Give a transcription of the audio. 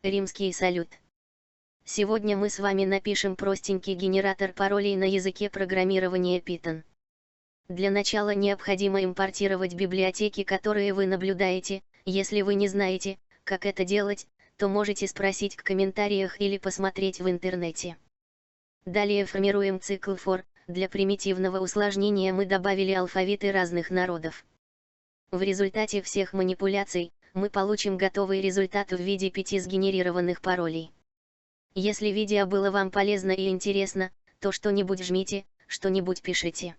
Римский салют. Сегодня мы с вами напишем простенький генератор паролей на языке программирования Python. Для начала необходимо импортировать библиотеки, которые вы наблюдаете. Если вы не знаете, как это делать, то можете спросить в комментариях или посмотреть в интернете. Далее формируем цикл for. Для примитивного усложнения мы добавили алфавиты разных народов. В результате всех манипуляций, мы получим готовый результат в виде 5 сгенерированных паролей. Если видео было вам полезно и интересно, то что-нибудь жмите, что-нибудь пишите.